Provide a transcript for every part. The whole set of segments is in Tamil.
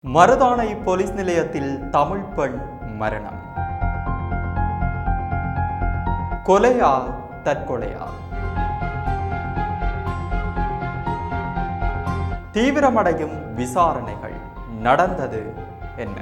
மருதானை போலீஸ் நிலையத்தில் தமிழ் பெண் மரணம். கொலையா தற்கொலையா? தீவிரமடையும் விசாரணைகள். நடந்தது என்ன?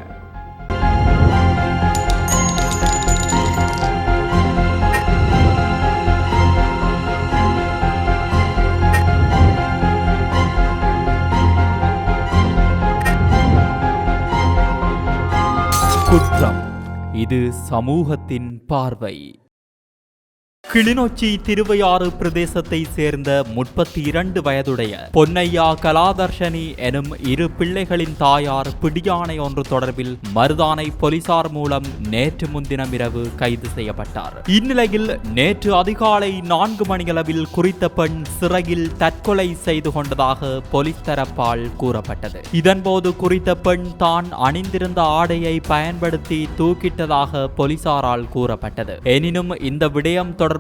குற்றம், இது சமூகத்தின் பார்வை. கிளிநொச்சி திருவையாறு பிரதேசத்தை சேர்ந்த 32 வயதுடைய பொன்னையா கலாதர்ஷனி எனும் 2 பிள்ளைகளின் தாயார் பிடியாணை ஒன்று தொடர்பில் மருதானை போலீசார் மூலம் நேற்று முன்தினம் இரவு கைது செய்யப்பட்டார். இந்நிலையில் நேற்று அதிகாலை 4 மணியளவில் குறித்த பெண் சிறையில் தற்கொலை செய்து கொண்டதாக போலீஸ் தரப்பால் கூறப்பட்டது. இதன்போது குறித்த பெண் தான் அணிந்திருந்த ஆடையை பயன்படுத்தி தூக்கிட்டதாக போலீசாரால் கூறப்பட்டது. எனினும் இந்த விடயம் தொடர்பாக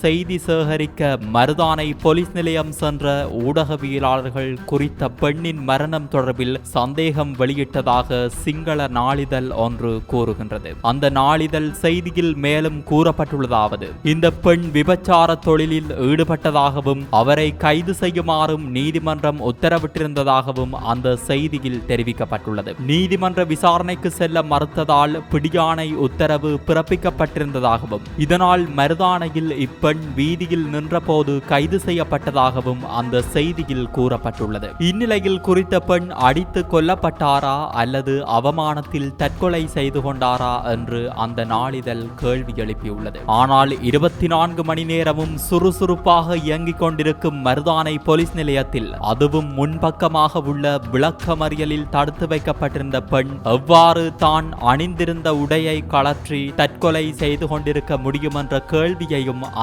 செய்தி சேகரிக்க மருதானை போலீஸ் நிலையம் சென்ற ஊடகவியலாளர்கள் குறித்த பெண்ணின் மரணம் தொடர்பில் சந்தேகம் வெளியிட்டதாக சிங்கள நாளிதழ் ஒன்று கூறுகின்றது. அந்த நாளிதழ் செய்தியில் மேலும் கூறப்பட்டுள்ளதாவது: இந்த பெண் விபச்சார தொழிலில் ஈடுபட்டதாகவும் அவரை கைது செய்யுமாறும் நீதிமன்றம் உத்தரவிட்டிருந்ததாகவும் அந்த செய்தியில் தெரிவிக்கப்பட்டுள்ளது. நீதிமன்ற விசாரணைக்கு செல்ல மறுத்ததால் பிடியாணை உத்தரவு பிறப்பிக்கப்பட்டிருந்ததாகவும் இதனால் மருதானை இப்பெண் வீதியில் நின்றபோது கைது செய்யப்பட்டதாகவும் அந்த செய்தியில் கூறப்பட்டுள்ளது. இந்நிலையில் குறித்த பெண் அடித்து கொல்லப்பட்டாரா அல்லது அவமானத்தில் தற்கொலை செய்து கொண்டாரா என்று அந்த நாளிதழ் கேள்வி எழுப்பியுள்ளது. ஆனால் 24 மணி நேரமும் சுறுசுறுப்பாக இயங்கிக் கொண்டிருக்கும் மருதானை போலீஸ் நிலையத்தில், அதுவும் முன்பக்கமாக உள்ள விளக்கமறியலில் தடுத்து வைக்கப்பட்டிருந்த பெண் எவ்வாறு தான் அணிந்திருந்த உடையை கழற்றி தற்கொலை செய்து கொண்டிருக்க முடியும் என்ற கேள்வியை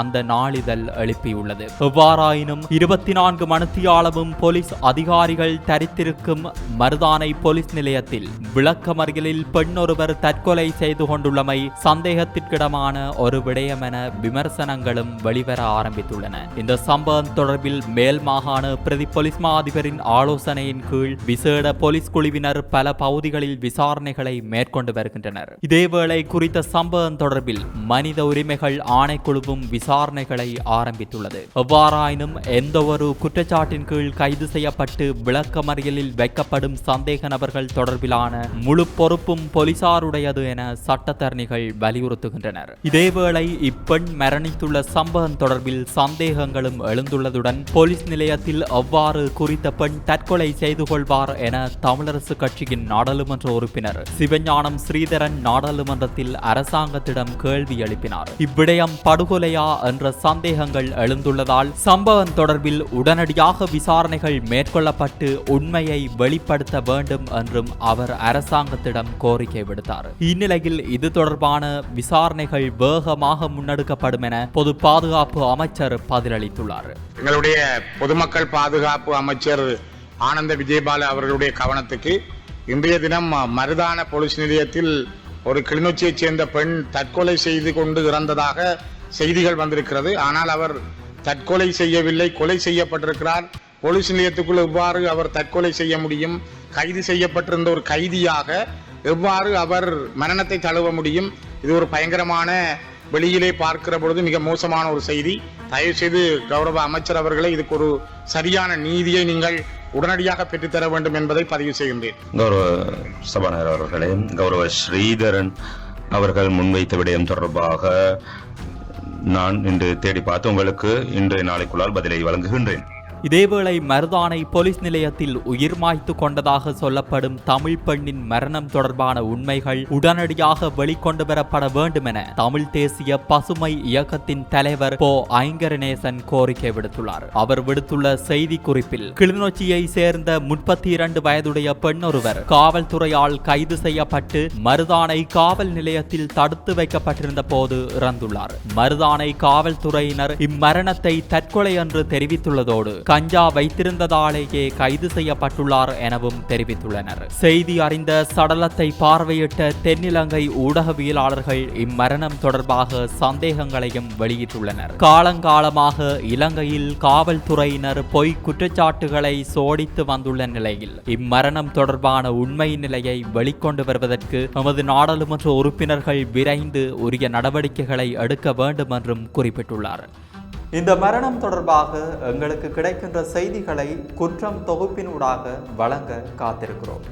அந்த நாளிதழ் எழுப்பியுள்ளது. எவ்வாறாயினும் 24 மணித்தியாலமும் போலீஸ் அதிகாரிகள் தரித்திருக்கும் மருதானை போலீஸ் நிலையத்தில் விளக்கமறியலில் பெண் ஒருவர் தற்கொலை செய்து கொண்டுள்ளமை சந்தேகத்திற்கிடமான ஒரு விடயம் என விமர்சனங்களும் வெளிவர ஆரம்பித்துள்ளன. இந்த சம்பவம் தொடர்பில் மேல் மாகாண பிரதி போலீஸ் மா அதிபரின் ஆலோசனையின் கீழ் விசேட போலீஸ் குழுவினர் பல பகுதிகளில் விசாரணைகளை மேற்கொண்டு வருகின்றனர். இதேவேளை குறித்த சம்பவம் தொடர்பில் மனித உரிமைகள் ஆணைக்குழுவும் விசாரணைகளை ஆரம்பித்துள்ளது. எவ்வாறாயினும் எந்த ஒரு குற்றச்சாட்டின் கீழ் கைது செய்யப்பட்டு விளக்கமறியலில் வைக்கப்படும் சந்தேக நபர்கள் தொடர்பிலான முழு பொறுப்பும் போலீசாருடையது என சட்டத்தரணிகள் வலியுறுத்துகின்றனர். இதேவேளை இப்பெண் மரணித்துள்ள சம்பவம் தொடர்பில் சந்தேகங்களும் எழுந்துள்ளதுடன் போலீஸ் நிலையத்தில் எவ்வாறு குறித்த பெண் தற்கொலை செய்து கொள்வார் என தமிழரசு கட்சியின் நாடாளுமன்ற உறுப்பினர் சிவஞானம் ஸ்ரீதரன் நாடாளுமன்றத்தில் அரசாங்கத்திடம் கேள்வி எழுப்பினார். இவ்விடயம் படுகொலையா என்ற சந்தேகங்கள் எழுந்துள்ளதால் சம்பவம் தொடர்பில் உடனடியாக விசாரணைகள் மேற்கொள்ளப்பட்டு உண்மையை வெளிப்படுத்த வேண்டும் என்றும் அவர் அரசாங்கத்திடம் கோரிக்கை விடுத்தார். இந்நிலையில் இது தொடர்பான விசாரணைகள் வேகமாக முன்னெடுக்கப்படும் என பொது பாதுகாப்பு அமைச்சர் பதிலளித்துள்ளார். எங்களுடைய பொதுமக்கள் பாதுகாப்பு அமைச்சர் ஆனந்த விஜயபால அவர்களுடைய கவனத்துக்கு இன்றைய தினம் மருதான போலீஸ் நிலையத்தில் ஒரு கிளிநொச்சியைச் சேர்ந்த பெண் தற்கொலை செய்து கொண்டு இறந்ததாக செய்திகள் வந்திருக்கிறது. ஆனால் அவர் தற்கொலை செய்யவில்லை, கொலை செய்யப்பட்டிருக்கிறார். போலீஸ் நிலையத்துக்குள் எவ்வாறு அவர் தற்கொலை செய்ய முடியும்? கைது செய்யப்பட்டிருந்த ஒரு கைதியாக எவ்வாறு அவர் மரணத்தை தழுவ முடியும்? இது ஒரு பயங்கரமான, வெளியிலே பார்க்கிற பொழுது மிக மோசமான ஒரு செய்தி. தயவு செய்து கௌரவ அமைச்சர் அவர்களை இதுக்கு ஒரு சரியான நீதியை நீங்கள் உடனடியாக பெற்றுத்தர வேண்டும் என்பதை பதிவு செய்கின்றேன். கௌரவ சபாநாயகர் அவர்களே, கௌரவ ஸ்ரீதரன் அவர்கள் முன்வைத்த விடயம் தொடர்பாக நான் இன்று தேடி பார்த்து உங்களுக்கு இன்றைய நாளைக்குள்ளால் பதிலை வழங்குகின்றேன். இதேவேளை மருதானை போலீஸ் நிலையத்தில் உயிர் மாய்த்து கொண்டதாக சொல்லப்படும் தமிழ் பெண்ணின் மரணம் தொடர்பான உண்மைகள் உடனடியாக வெளிக்கொண்டு வரப்பட வேண்டும் என தமிழ் தேசிய பசுமை இயக்கத்தின் தலைவர் போ ஐங்கரநேசன் கோரிக்கை விடுத்துள்ளார். அவர் விடுத்துள்ள செய்தி குறிப்பில், கிளிநொச்சியை சேர்ந்த 32 வயதுடைய பெண் ஒருவர் காவல்துறையால் கைது செய்யப்பட்டு மருதானை காவல் நிலையத்தில் தடுத்து வைக்கப்பட்டிருந்த போது இறந்துள்ளார். மருதானை காவல்துறையினர் இம்மரணத்தை தற்கொலை என்று தெரிவித்துள்ளதோடு கஞ்சா வைத்திருந்ததாலேயே கைது செய்யப்பட்டுள்ளார் எனவும் தெரிவித்துள்ளனர். செய்தி அறிந்த சடலத்தை பார்வையிட்ட தென்னிலங்கை ஊடகவியலாளர்கள் இம்மரணம் தொடர்பாக சந்தேகங்களையும் வெளியிட்டுள்ளனர். காலங்காலமாக இலங்கையில் காவல்துறையினர் பொய் குற்றச்சாட்டுகளை சோடித்து வந்துள்ள நிலையில் இம்மரணம் தொடர்பான உண்மை நிலையை வெளிக்கொண்டு வருவதற்கு நமது நாடாளுமன்ற உறுப்பினர்கள் விரைந்து உரிய நடவடிக்கைகளை எடுக்க வேண்டும் என்றும் குறிப்பிட்டுள்ளார். இந்த மரணம் தொடர்பாக எங்களுக்கு கிடைக்கின்ற செய்திகளை குற்றம் தொகுப்பினூடாக வழங்க காத்திருக்கிறோம்.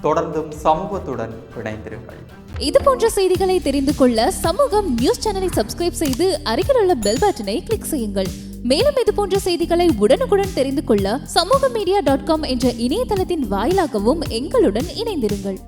தொடர்ந்தும் சமூகத்துடன் இணைந்திருங்கள். இது போன்ற செய்திகளை தெரிந்து கொள்ள சமூகம் நியூஸ் சேனலை சப்ஸ்கிரைப் செய்து அருகில் உள்ள பெல் பட்டனை கிளிக் செய்யுங்கள். மேலும் இது போன்ற செய்திகளை உடனுக்குடன் தெரிந்து கொள்ள சமூகமீடியா.com என்ற இணையதளத்தின் வாயிலாகவும் எங்களுடன் இணைந்திருங்கள்.